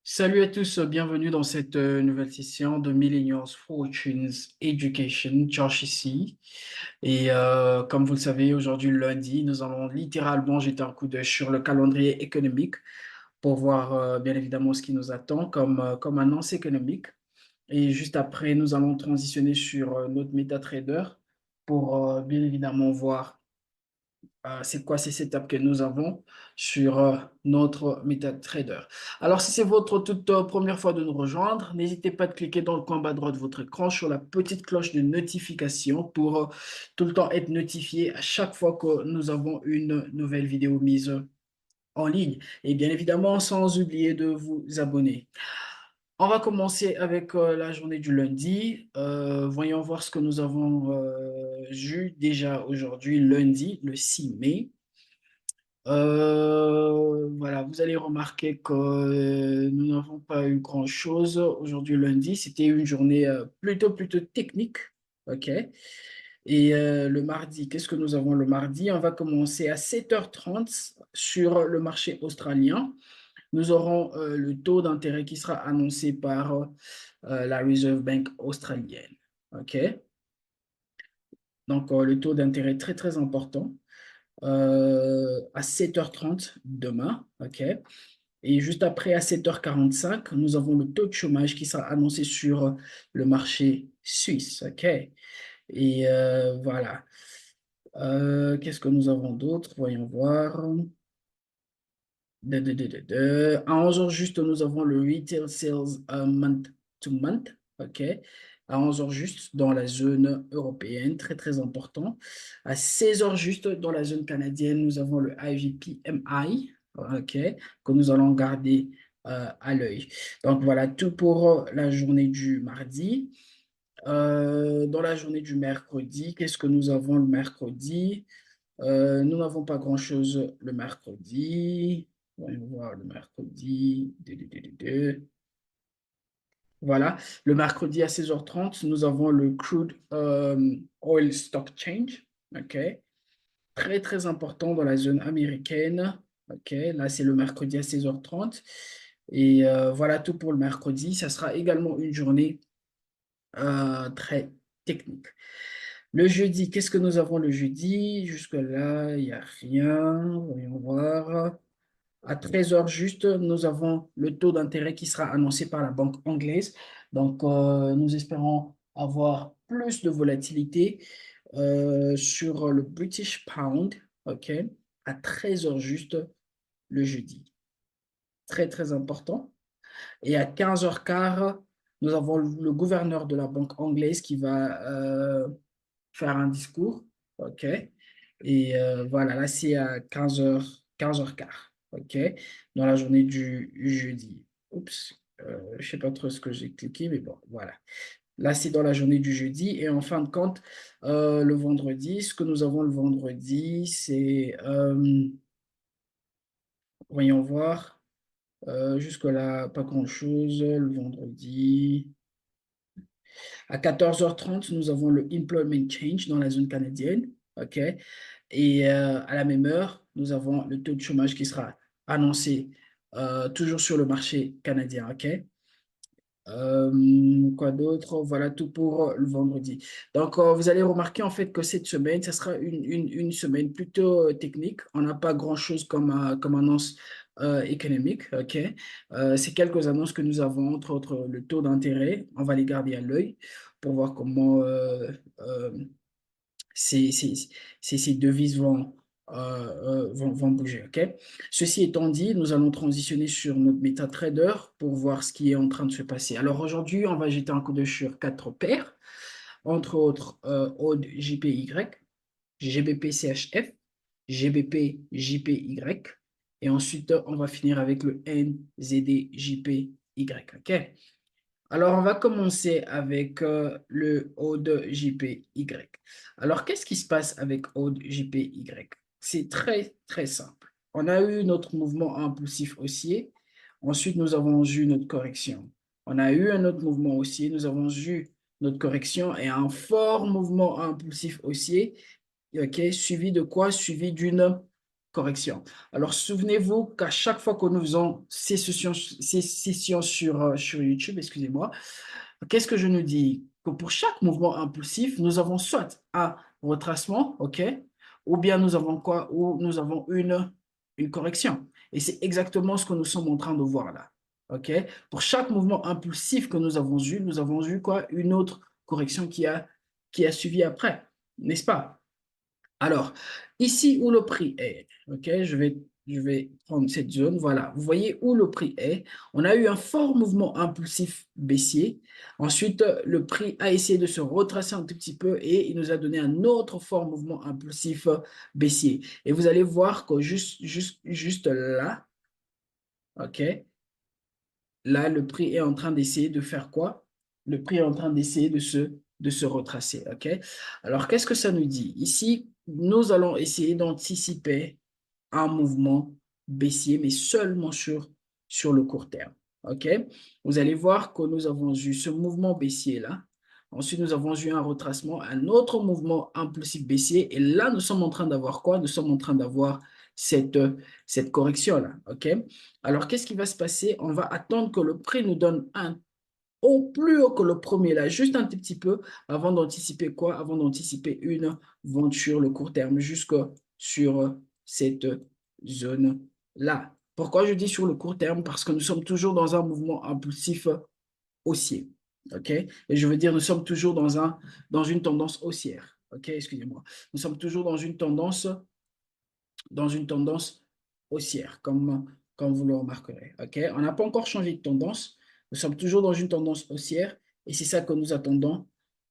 Salut à tous, bienvenue dans cette nouvelle session de Millennials Fortunes Education, Josh ici. Et comme vous le savez, aujourd'hui lundi, nous allons littéralement jeter un coup d'œil sur le calendrier économique pour voir bien évidemment ce qui nous attend comme annonce économique. Et juste après, nous allons transitionner sur notre MetaTrader pour bien évidemment voir c'est quoi ces setups que nous avons sur notre MetaTrader. Alors, si c'est votre toute première fois de nous rejoindre, n'hésitez pas de cliquer dans le coin bas droit de votre écran sur la petite cloche de notification pour tout le temps être notifié à chaque fois que nous avons une nouvelle vidéo mise en ligne. Et bien évidemment, sans oublier de vous abonner. On va commencer avec la journée du lundi. Voyons voir ce que nous avons vu déjà aujourd'hui, lundi, le 6 mai. Voilà, vous allez remarquer que nous n'avons pas eu grand-chose aujourd'hui lundi. C'était une journée plutôt technique. OK. Et le mardi, qu'est-ce que nous avons le mardi? On va commencer à 7h30 sur le marché australien. Nous aurons le taux d'intérêt qui sera annoncé par la Reserve Bank australienne. OK. Donc, le taux d'intérêt très important à 7h30 demain. OK. Et juste après, à 7h45, nous avons le taux de chômage qui sera annoncé sur le marché suisse. OK. Et voilà. Qu'est-ce que nous avons d'autre? Voyons voir. À 11h juste, nous avons le Retail Sales Month to Month. OK. À 11h juste dans la zone européenne, très important. À 16h juste dans la zone canadienne, nous avons le IVPMI, OK, que nous allons garder à l'œil. Donc voilà tout pour la journée du mardi. Dans la journée du mercredi, qu'est-ce que nous avons le mercredi? Nous n'avons pas grand-chose le mercredi. Voyons voir le mercredi. Voilà, le mercredi à 16h30, nous avons le crude oil stock change. OK. Très important dans la zone américaine. OK. Là, c'est le mercredi à 16h30. Et voilà tout pour le mercredi. Ça sera également une journée très technique. Le jeudi, qu'est-ce que nous avons le jeudi? Jusque-là, il n'y a rien. Voyons voir. À 13h juste, nous avons le taux d'intérêt qui sera annoncé par la banque anglaise. Donc, nous espérons avoir plus de volatilité sur le British Pound, OK, à 13h juste le jeudi. Très important. Et à 15h15, nous avons le gouverneur de la banque anglaise qui va faire un discours. OK. Et voilà, là, c'est à 15h, 15h15. OK. Dans la journée du jeudi. Oups. Je ne sais pas trop ce que j'ai cliqué, mais bon, voilà. Là, c'est dans la journée du jeudi. Et en fin de compte, le vendredi, ce que nous avons le vendredi, c'est, voyons voir, jusque-là, pas grand-chose. Le vendredi. À 14h30, nous avons le Employment Change dans la zone canadienne. OK. Et à la même heure, nous avons le taux de chômage qui sera annoncé toujours sur le marché canadien. OK. Quoi d'autre? Voilà tout pour le vendredi. Donc, vous allez remarquer en fait que cette semaine, ça sera une semaine plutôt technique. On n'a pas grand-chose comme annonce économique. OK. C'est quelques annonces que nous avons, entre autres le taux d'intérêt. On va les garder à l'œil pour voir comment ces, ces, ces devises vont bouger. OK? Ceci étant dit, nous allons transitionner sur notre MetaTrader pour voir ce qui est en train de se passer. Alors aujourd'hui, on va jeter un coup d'œil sur quatre paires, entre autres AUD JPY, GBP CHF, GBP JPY, et ensuite on va finir avec le NZD JPY. OK? Alors, on va commencer avec le ODE JPY. Alors, qu'est-ce qui se passe avec ODE JPY? C'est très simple. On a eu notre mouvement impulsif haussier. Ensuite, nous avons eu notre correction. On a eu un autre mouvement haussier. Nous avons eu notre correction et un fort mouvement impulsif haussier. OK, suivi de quoi? Suivi d'une correction. Alors, souvenez-vous qu'à chaque fois que nous faisons ces sessions sur YouTube, excusez-moi, qu'est-ce que je nous dis? Que pour chaque mouvement impulsif, nous avons soit un retracement, OK? Ou bien nous avons quoi? Ou nous avons une correction. Et c'est exactement ce que nous sommes en train de voir là. OK? Pour chaque mouvement impulsif que nous avons eu quoi? Une autre correction qui a suivi après, n'est-ce pas? Alors, ici où le prix est, ok, je vais prendre cette zone, voilà, vous voyez où le prix est, on a eu un fort mouvement impulsif baissier, ensuite le prix a essayé de se retracer un tout petit peu et il nous a donné un autre fort mouvement impulsif baissier. Et vous allez voir que juste là, ok, là le prix est en train d'essayer de faire quoi? Le prix est en train d'essayer de se retracer, ok? Alors, qu'est-ce que ça nous dit? Ici, nous allons essayer d'anticiper un mouvement baissier, mais seulement sur le court terme. OK? Vous allez voir que nous avons eu ce mouvement baissier-là. Ensuite, nous avons eu un retracement, un autre mouvement impulsif baissier. Et là, nous sommes en train d'avoir quoi? Nous sommes en train d'avoir cette correction-là. OK? Alors, qu'est-ce qui va se passer? On va attendre que le prix nous donne un au plus haut que le premier là, juste un petit peu avant d'anticiper quoi? Avant d'anticiper une vente sur le court terme, jusque sur cette zone-là. Pourquoi je dis sur le court terme? Parce que nous sommes toujours dans un mouvement impulsif haussier. OK? Et je veux dire, nous sommes toujours dans une tendance haussière. OK? Excusez-moi. Nous sommes toujours dans une tendance haussière, comme vous le remarquerez. OK? On n'a pas encore changé de tendance. Nous sommes toujours dans une tendance haussière et c'est ça que nous attendons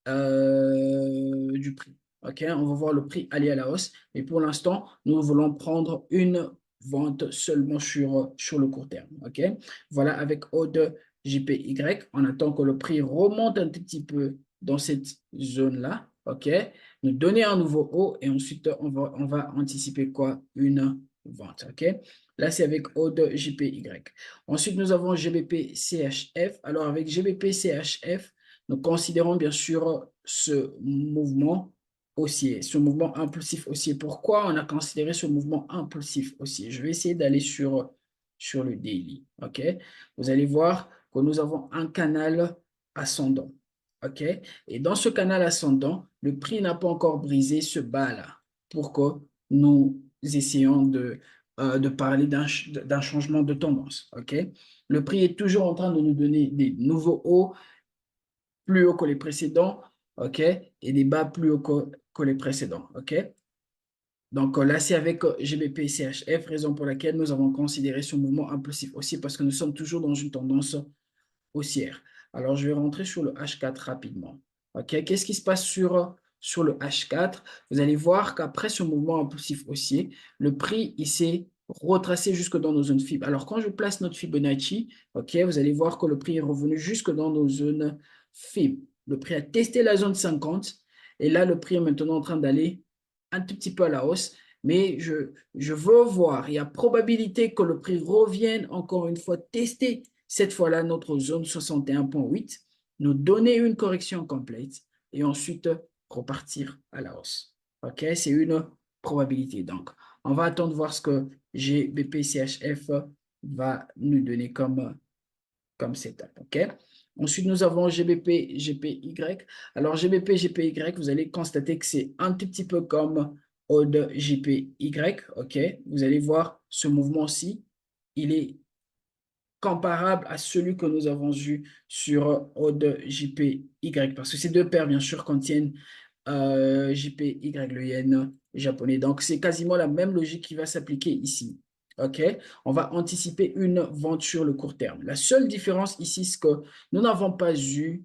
du prix. OK? On va voir le prix aller à la hausse. Mais pour l'instant, nous voulons prendre une vente seulement sur le court terme. OK? Voilà, avec O de JPY, on attend que le prix remonte un tout petit peu dans cette zone-là. OK? Nous donner un nouveau haut et ensuite on va anticiper quoi? Une vente. OK? Là, c'est avec O de JPY. Ensuite, nous avons GBP CHF. Alors, avec GBP CHF, nous considérons bien sûr ce mouvement haussier, ce mouvement impulsif haussier. Pourquoi on a considéré ce mouvement impulsif haussier? Je vais essayer d'aller sur le daily. OK? Vous allez voir que nous avons un canal ascendant. OK? Et dans ce canal ascendant, le prix n'a pas encore brisé ce bas-là pour que nous essayons de parler d'un changement de tendance. OK? Le prix est toujours en train de nous donner des nouveaux hauts plus hauts que les précédents, OK? Et des bas plus hauts que les précédents. OK? Donc là, c'est avec GBP CHF, raison pour laquelle nous avons considéré ce mouvement impulsif aussi parce que nous sommes toujours dans une tendance haussière. Alors, je vais rentrer sur le H4 rapidement. OK? Qu'est-ce qui se passe sur le H4? Vous allez voir qu'après ce mouvement impulsif haussier, le prix il s'est retracé jusque dans nos zones Fib. Alors, quand je place notre Fibonacci, OK, vous allez voir que le prix est revenu jusque dans nos zones Fib. Le prix a testé la zone 50 et là, le prix est maintenant en train d'aller un tout petit peu à la hausse. Mais je veux voir, il y a probabilité que le prix revienne encore une fois tester cette fois-là notre zone 61,8, nous donner une correction complète et ensuite repartir à la hausse. OK? C'est une probabilité. Donc, on va attendre voir ce que GBP-CHF va nous donner comme setup. OK? Ensuite, nous avons GBP-GPY. Alors, GBP-GPY, vous allez constater que c'est un tout petit peu comme ODE JPY. OK? Vous allez voir ce mouvement-ci. Il est comparable à celui que nous avons eu sur ODE JPY, parce que ces deux paires, bien sûr, contiennent JPY, le yen japonais. Donc, c'est quasiment la même logique qui va s'appliquer ici. OK? On va anticiper une vente sur le court terme. La seule différence ici, c'est que nous n'avons pas eu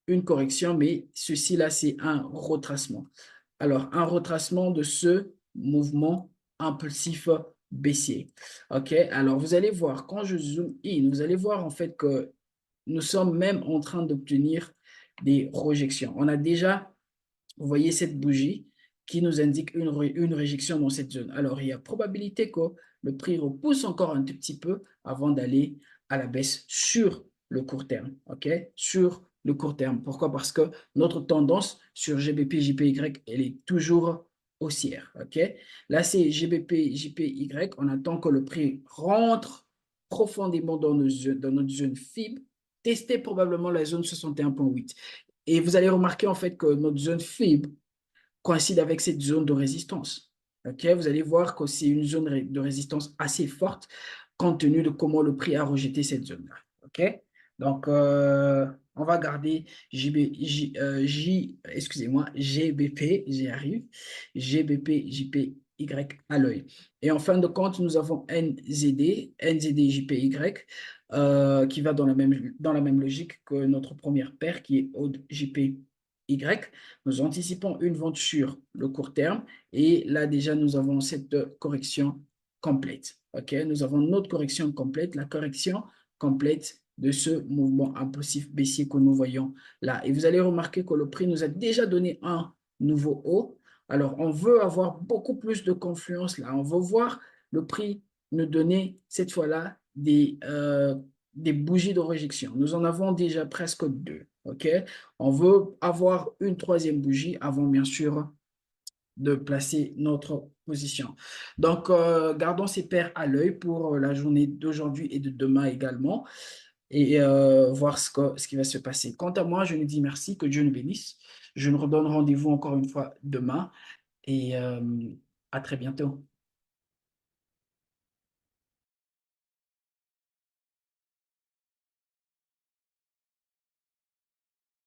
une correction, mais ceci-là, c'est un retracement. Alors, un retracement de ce mouvement impulsif baissier. OK? Alors, vous allez voir, quand je zoome in, vous allez voir en fait que nous sommes même en train d'obtenir des projections. On a déjà, vous voyez cette bougie qui nous indique une réjection dans cette zone. Alors, il y a probabilité que le prix repousse encore un tout petit peu avant d'aller à la baisse sur le court terme. OK? Sur le court terme. Pourquoi? Parce que notre tendance sur GBP, JPY, elle est toujours haussière. OK? Là, c'est GBP, JPY. On attend que le prix rentre profondément dans notre zone FIB, tester probablement la zone 61,8. Et vous allez remarquer en fait que notre zone FIB coïncide avec cette zone de résistance. OK? Vous allez voir que c'est une zone de résistance assez forte compte tenu de comment le prix a rejeté cette zone-là. OK? Donc, on va garder excusez-moi, GBP, j'y arrive, GBP, JPY à l'œil. Et en fin de compte, nous avons NZD, JPY, qui va dans la même logique que notre première paire, qui est AUD, JPY. Nous anticipons une vente sur le court terme et là déjà nous avons cette correction complète. OK? Nous avons notre correction complète, la correction complète de ce mouvement impulsif baissier que nous voyons là. Et vous allez remarquer que le prix nous a déjà donné un nouveau haut. Alors, on veut avoir beaucoup plus de confluence là. On veut voir le prix nous donner cette fois-là des bougies de rejection. Nous en avons déjà presque deux. OK? On veut avoir une troisième bougie avant, bien sûr, de placer notre position. Donc, gardons ces paires à l'œil pour la journée d'aujourd'hui et de demain également et voir ce qui va se passer. Quant à moi, je nous dis merci, que Dieu nous bénisse. Je nous redonne rendez-vous encore une fois demain et à très bientôt.